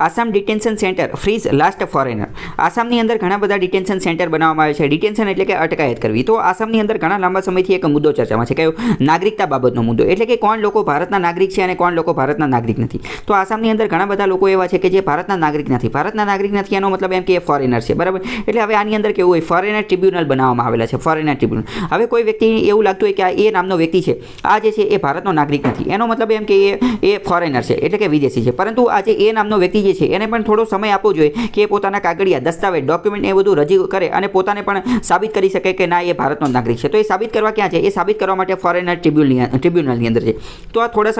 Assam detention centre freeze last foreigner. આસામની અંદર ઘણા બધા ડિટેન્શન સેન્ટર બનાવવામાં આવે છે. ડિટેન્શન એટલે કે અટકાયત કરવી. તો આસામની અંદર ઘણા લાંબા સમયથી એક મુદ્દો ચર્ચામાં છે, કયો? નાગરિકતા બાબતનો મુદ્દો. એટલે કે કોણ લોકો ભારતના નાગરિક છે અને કોણ લોકો ભારતના નાગરિક નથી. તો આસામની અંદર ઘણા બધા લોકો એવા છે કે જે ભારતના નાગરિક નથી. ભારતના નાગરિક નથી એનો મતલબ એમ કે એ ફોરેનર છે, બરાબર. એટલે હવે આની અંદર કેવું હોય, ફોરેનર ટ્રિબ્યુનલ બનાવવામાં આવેલા છે, ફોરેનર ટ્રિબ્યુનલ. હવે કોઈ વ્યક્તિ એવું લાગતું હોય કે આ એ નામનો વ્યક્તિ છે, આ જે છે એ ભારતનો નાગરિક નથી, એનો મતલબ એમ કે એ ફોરેનર છે, એટલે કે વિદેશી છે. પરંતુ આ જે એ નામનો વ્યક્તિ જે છે એને પણ થોડો સમય આપવો જોઈએ કે એ પોતાના કાગળિયા, દસ્તાવેજ, ડોક્યુમેન્ટ એ બધું રજૂ કરે અને પોતાને પણ સાબિત કરી શકે કે ના, એ ભારતનો નાગરિક છે. તો એ સાબિત કરવા ક્યાં છે? એ સાબિત કરવા માટે ફોરેનર ટ્રિબ્યુનલની અંદર છે. તો આ થોડો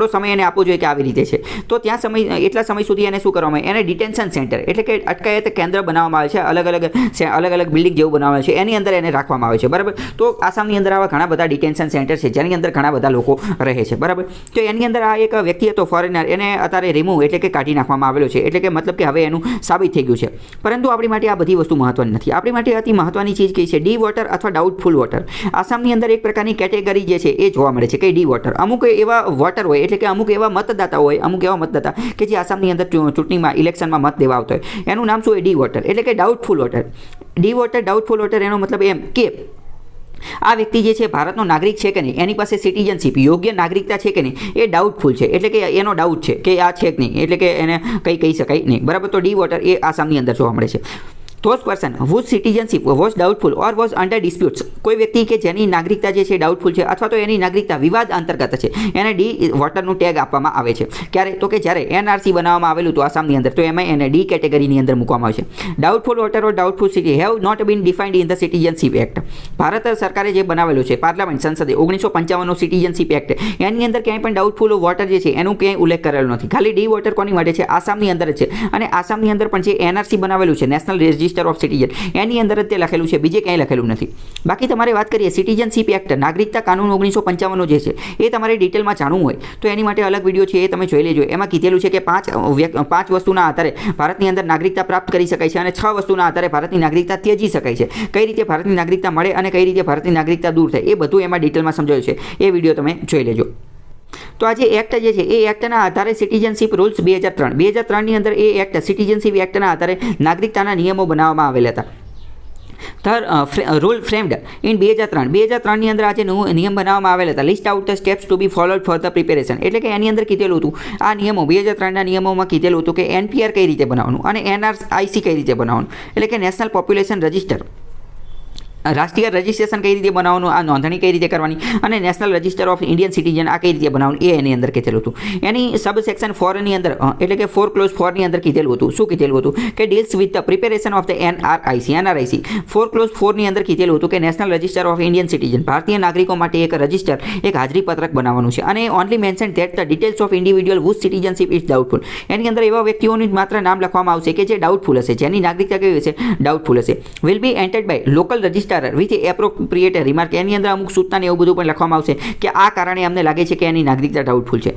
સમય એને આપવો જોઈએ કે આવી રીતે છે. તો ત્યાં એટલા સમય સુધી એને શું કરવામાં આવે? એને ડિટેન્શન સેન્ટર એટલે કે અટકાયત કેન્દ્ર બનાવવામાં આવે છે. અલગ અલગ બિલ્ડિંગ જેવું બનાવવામાં આવે છે, એની અંદર એને રાખવામાં આવે છે, બરાબર. તો આસામની અંદર આવા ઘણા બધા ડિટેન્શન સેન્ટર છે જેની અંદર ઘણા બધા લોકો રહે છે, બરાબર. તો એની અંદર આ એક વ્યક્તિ હતો ફોરેનર, એને અત્યારે રિમૂવ એટલે કે કાઢી નાખવામાં આવેલો છે. એટલે કે મતલબ કે હવે એનું સાબિત થઈ ગયું છે. પરંતુ આપણી માટે આ બધી વસ્તુ મહત્વની નથી. આપણી માટે અતિ મહત્વની ચીજ કઈ છે? ડી વોટર અથવા ડાઉટફુલ વોટર. આસામની અંદર એક પ્રકારની કેટેગરી જે છે એ જોવા મળે છે કે ડી વોટર. અમુક એવા વોટર હોય, એટલે કે અમુક એવા મતદાતા હોય, અમુક એવા મતદાતા કે જે આસામની અંદર ચૂંટણીમાં, ઇલેક્શનમાં મત દેવા આવતા હોય, એનું નામ શું હોય? ડી વોટર એટલે કે doubtful water. D water, doubtful water એનો મતલબ એમ કે આ વ્યક્તિ જે છે ભારતનો નાગરિક છે કે નહીં, એની પાસે સિટીઝનશીપ, યોગ્ય નાગરિકતા છે કે નહીં, એ ડાઉટફુલ છે. એટલે કે એનો ડાઉટ છે કે આ છે કે નહીં, એટલે કે એને કંઈ કહી શકાય નહીં, બરાબર. તો ડી વોટર એ આસામની અંદર જોવા મળે છે. those person whose citizenship was doubtful or was under disputes. કોઈ વ્યક્તિ કે જેની નાગરિકતા જે છે ડાઉટફુલ છે અથવા તો એની નાગરિકતા વિવાદ અંતર્ગત છે, એને ડી વોટરનું ટેગ આપવામાં આવે છે. ક્યારે? તો કે જ્યારે એનઆરસી બનાવવામાં આવેલું હતું આસામની અંદર, તો એમાં એને ડી કેટેગરીની અંદર મૂકવામાં આવે છે. Doubtful voter or doubtful city have not been defined in the citizenship act. Bharat સરકારે જે બનાવેલું છે, પાર્લામેન્ટ, સંસદે 1955નો સિટીઝનશીપ એક્ટ, એની અંદર ક્યાંય પણ ડાઉટફુલ વોટર જે છે એનું ક્યાંય ઉલ્લેખ કરેલો નથી. ખાલી ડી વોટર કોની માટે છે? આસામની અંદર જ છે. અને આસામની અંદર પણ જે એનઆરસી બનાવેલું છે, નેશનલ રજિસ્ટર ઓફ સિટીઝન, એની અંદર જ તે લખેલું છે, બીજે ક્યાંય લખેલું નથી. બાકી તમારે વાત કરીએ સિટીઝનશીપ એક્ટ, નાગરિકતા કાનૂન 1955નો જે છે એ તમારે ડિટેલમાં જાણવું હોય તો એની માટે અલગ વિડીયો છે, એ તમે જોઈ લેજો. એમાં કીધેલું છે કે પાંચ વસ્તુના આધારે ભારતની અંદર નાગરિકતા પ્રાપ્ત કરી શકાય છે અને 6 વસ્તુના આધારે ભારતની નાગરિકતા ત્યજી શકાય છે. કઈ રીતે ભારતની નાગરિકતા મળે અને કઈ રીતે ભારતની નાગરિકતા દૂર થાય, એ બધું એમાં ડિટેલમાં સમજાવ્યું છે. એ વિડીયો તમે જોઈ લેજો. તો આ જે એક્ટ જે છે એ એક્ટના આધારે સિટીઝનશીપ રૂલ્સ 2003ની અંદર એ એક્ટ, સિટીઝનશીપ એક્ટના આધારે નાગરિકતાના નિયમો બનાવવામાં આવેલા હતા. રૂલ ફ્રેમ્ડ ઇન 2003ની અંદર આ જે નિયમ બનાવવામાં આવેલા હતા. List out the steps to be followed for the preparation. એટલે કે એની અંદર કીધેલું હતું, આ નિયમો 2003ના નિયમોમાં કીધેલું હતું કે એનપીઆર કઈ રીતે બનાવવાનું અને એનઆરઆઈસી કઈ રીતે બનાવવાનું, એટલે કે નેશનલ પોપ્યુલેશન રજિસ્ટર, રાષ્ટ્રીય રજિસ્ટ્રેશન કઈ રીતે બનાવવાનું, આ નોંધણી કઈ રીતે કરવાની, અને national register of Indian citizen આ કઈ રીતે બનાવવાનું, એ એની અંદર કીધેલું હતું. એની સબ સેક્શન 4ની અંદર એટલે કે 4 ક્લોઝ 4ની અંદર કીધેલું હતું. શું કીધેલું હતું? કે deals with the preparation of the NRIC. 4 clause 4ની અંદર કીધેલું હતું કે national register of Indian citizen, ભારતીય નાગરિકો માટે એક રજિસ્ટર, એક હાજરી પત્રક બનાવવાનું છે. અને only mention that the details of individual whose citizenship is doubtful. એની અંદર એવા વ્યક્તિઓનું માત્ર નામ લખવામાં આવશે કે જે ડાઉટફુલ હશે, જેની નાગરિકતા કેવી હશે? ડાઉટફુલ હશે. Will be entered by local registrar with appropriate remark. એની અંદર અમુક સૂચના ને એવું બધું પણ લખવામાં આવશે કે આ કારણે અમને લાગે છે કે એની નાગરિકતા ડાઉટફુલ છે.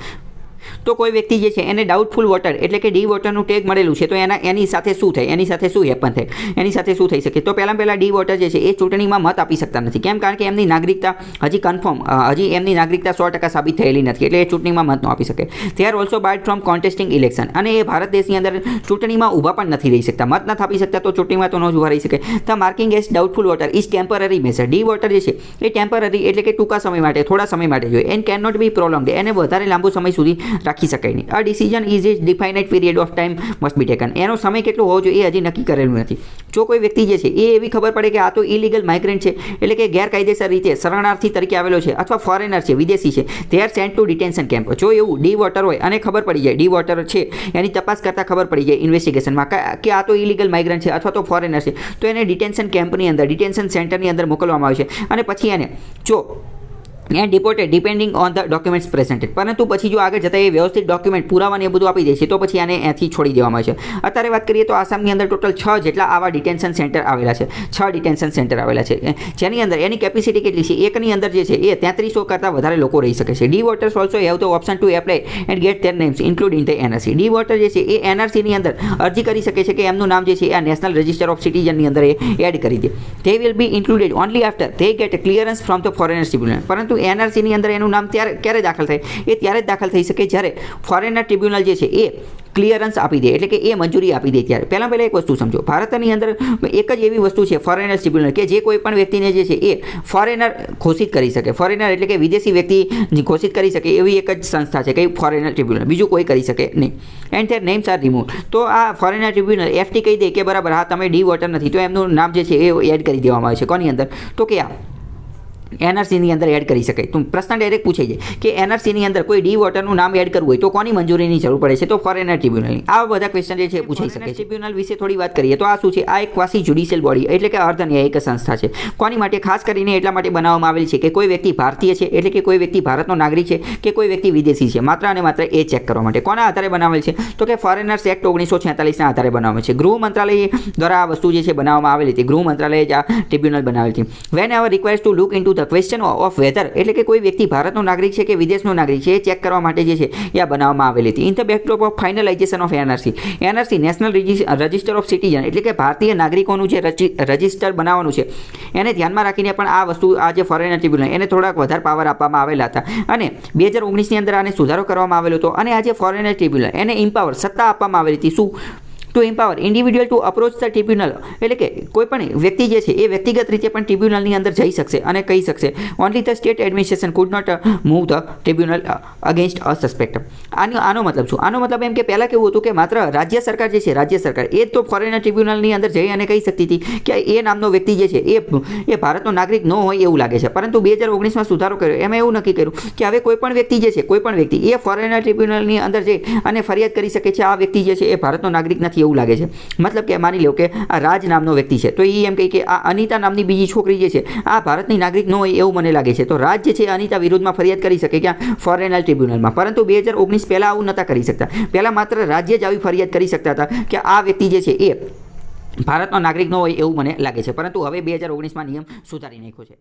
તો કોઈ વ્યક્તિ જે છે એને ડાઉટફુલ વોટર એટલે કે ડી વોટરનું ટેગ મળેલું છે, તો એની સાથે શું થાય? એની સાથે શું હેપન થાય? એની સાથે શું થઈ શકે? તો પહેલાં ડી વોટર જે છે એ ચૂંટણીમાં મત આપી શકતા નથી. કેમ? કારણ કે એમની નાગરિકતા હજી કન્ફર્મ, હજી એમની નાગરિકતા 100% સાબિત થયેલી નથી, એટલે એ ચૂંટણીમાં મત ન આપી શકે. They are also barred from contesting election. અને એ ભારત દેશની અંદર ચૂંટણીમાં ઊભા પણ નથી રહી શકતા, મત નથી આપી શકતા, તો ચૂંટણીમાં તો ન જ ઊભા રહી શકે. The marking as doubtful water is temporary measure. D voter જે છે એ ટેમ્પરરી એટલે કે ટૂંકા સમય માટે, થોડા સમય માટે જોઈએ. And can not be prolonged. એને વધારે લાંબો સમય સુધી રાખી શકાય નહીં. આ decision is a defined period of time must be taken. એનો સમય કેટલો હોવો જોઈએ એ હજી નક્કી કરેલું નથી. જો કોઈ વ્યક્તિ જે છે એ એવી ખબર પડે કે આ તો ઇલીગલ માઇગ્રન્ટ છે, એટલે કે ગેરકાયદેસર રીતે શરણાર્થી તરીકે આવેલો છે અથવા ફોરેનર છે, વિદેશી છે, they are sent to detention camp. જો એવું ડી વોટર હોય અને ખબર પડી જાય, ડી વોટર છે એની તપાસ કરતાં ખબર પડી જાય ઇન્વેસ્ટિગેશનમાં કે આ તો ઇલીગલ માઇગ્રન્ટ છે અથવા તો ફોરેનર છે, તો એને ડિટેન્શન કેમ્પની અંદર, ડિટેન્શન સેન્ટરની અંદર મોકલવામાં આવે છે. અને પછી એને જો and deported depending on the documents presented. પરંતુ પછી જો આગળ જતાં એ વ્યવસ્થિત ડોક્યુમેન્ટ, પુરાવાને એ બધું આપી દે છે, તો પછી આને અહીંથી છોડી દેવામાં આવે છે. અત્યારે વાત કરીએ તો આસામની અંદર ટોટલ 6 જેટલા આવા ડિટેન્શન સેન્ટર આવેલા છે. 6 ડિટેન્શન સેન્ટર આવેલા છે, જેની અંદર એની કેપેસિટી કેટલી છે? એકની અંદર જે છે એ 3300 કરતાં વધારે લોકો રહી શકે છે. D voters also have the option to apply and get their names include in the NRC. D voter જે છે એ એનઆરસીની અંદર અરજી કરી શકે છે કે એમનું નામ જે છે આ નેશનલ રજિસ્ટર ઓફ સિટીઝનની અંદર એ એડ કરી દે. They will be included only after they get clearance from the foreigner tribunal. પરંતુ એનઆરસીની અંદર એનું નામ ક્યારે દાખલ થાય? એ ત્યારે જ દાખલ થઈ શકે જ્યારે ફોરેનર ટ્રિબ્યુનલ જે છે એ ક્લિયરન્સ આપી દે, એટલે કે એ મંજૂરી આપી દે ત્યારે પહેલાં એક વસ્તુ સમજો, ભારતની અંદર એક જ એવી વસ્તુ છે ફોરેનર ટ્રિબ્યુનલ કે જે કોઈ પણ વ્યક્તિને જે છે એ ફોરેનર ઘોષિત કરી શકે. ફોરેનર એટલે કે વિદેશી વ્યક્તિ ઘોષિત કરી શકે એવી એક જ સંસ્થા છે કઈ ફોરેનર ટ્રિબ્યુનલ, બીજું કોઈ કરી શકે નહીં. And their names are remove. તો આ ફોરેનર ટ્રિબ્યુનલ FT કહી દે કે બરાબર હા તમે ડી વોટર નથી, તો એમનું નામ જે છે એ એડ કરી દેવામાં આવે છે કોની અંદર, તો કે આ NRCની અંદર એડ કરી શકાય. તો પ્રશ્ન ડાયરેક્ટ પૂછાઈ જાય કે NRCની અંદર કોઈ ડી વોટરનું નામ એડ કરવું હોય તો કોની મંજૂરીની જરૂર પડે છે, તો ફોરેનર ટ્રિબ્યુનલની. આવા બધા ક્વેશ્ચન જે છે પૂછાઈ શકે છે. ટ્રિબ્યુનલ વિશે થોડી વાત કરીએ તો આ શું છે, આ એક ક્વાસી જ્યુડિશિયલ બોડી એટલે કે અર્ધ ન્યાયિક સંસ્થા છે. કોની માટે, ખાસ કરીને એટલા માટે બનાવવામાં આવેલી છે કે કોઈ વ્યક્તિ ભારતીય છે એટલે કે કોઈ વ્યક્તિ ભારતનો નાગરિક છે કે કોઈ વ્યક્તિ વિદેશી છે, માત્ર અને માત્ર એ ચેક કરવા માટે. કોના આધારે બનાવેલ છે, તો કે ફોરેનર્સ એક્ટ 1946ના આધારે બનાવેલ છે. ગૃહ મંત્રાલય દ્વારા આ વસ્તુ જે છે બનાવવામાં આવેલી હતી. ગૃહ મંત્રાલયે જ આ ટ્રિબ્યુનલ બનાવેલ છે. Whenever requires to look into the question of whether એટલે કે કોઈ વ્યક્તિ ભારતનો નાગરિક છે કે વિદેશનો નાગરિક છે એ ચેક કરવા માટે જે છે એ બનાવવામાં આવેલી હતી. In the backdrop of finalization of NRC national register of citizen એટલે કે ભારતીય નાગરિકોનું જે રજિસ્ટર બનાવવાનું છે એને ધ્યાનમાં રાખીને પણ આ વસ્તુ આ જે ફોરેનર ટ્રિબ્યુનલ એને થોડાક વધારે પાવર આપવામાં આવેલા હતા અને 2019ની અંદર આને સુધારો કરવામાં આવેલો હતો. અને આ જે ફોરેનર ટ્રિબ્યુનલ એને ઇમ્પાવર સત્તા આપવામાં આવેલી હતી. શું, to empower individual to approach the tribunal એટલે કે કોઈ પણ વ્યક્તિ જે છે એ વ્યક્તિગત રીતે પણ ટ્રિબ્યુનલની અંદર જઈ શકશે અને કહી શકશે only the state administration could not move the tribunal against a suspect. આનો મતલબ શું, આનો મતલબ એમ કે પહેલાં કેવું હતું કે માત્ર રાજ્ય સરકાર જે છે રાજ્ય સરકાર એ તો ફોરેનર ટ્રિબ્યુનલની અંદર જઈ અને કહી શકતી હતી કે એ નામનો વ્યક્તિ જે છે એ ભારતનો નાગરિક ન હોય એવું લાગે છે. પરંતુ 2019માં સુધારો કર્યો, એમાં એવું નક્કી કર્યું કે હવે કોઈ પણ વ્યક્તિ જે છે કોઈ પણ વ્યક્તિ એ ફોરેનર ટ્રિબ્યુનલની અંદર જઈ અને ફરિયાદ કરી શકે છે આ વ્યક્તિ જે છે એ ભારતનો નાગરિક નથી એવું લાગે છે. મતલબ કે માની લો કે આ રાજ નામનો વ્યક્તિ છે તો એ એમ કહે કે આ અનિતા નામની બીજી છોકરી જે છે આ ભારતની નાગરિક ન હોય એવું મને લાગે છે, તો રાજ જે છે અનિતા વિરુદ્ધમાં ફરિયાદ કરી શકે ક્યાં, ફોરેનર ટ્રિબ્યુનલમાં. પરંતુ 2019 પહેલાં આવું નહોતા કરી શકતા. પહેલાં માત્ર રાજ્ય જ આવી ફરિયાદ કરી શકતા હતા કે આ વ્યક્તિ જે છે એ ભારતનો નાગરિક ન હોય એવું મને લાગે છે. પરંતુ હવે 2019માં નિયમ સુધારી નાખ્યો છે.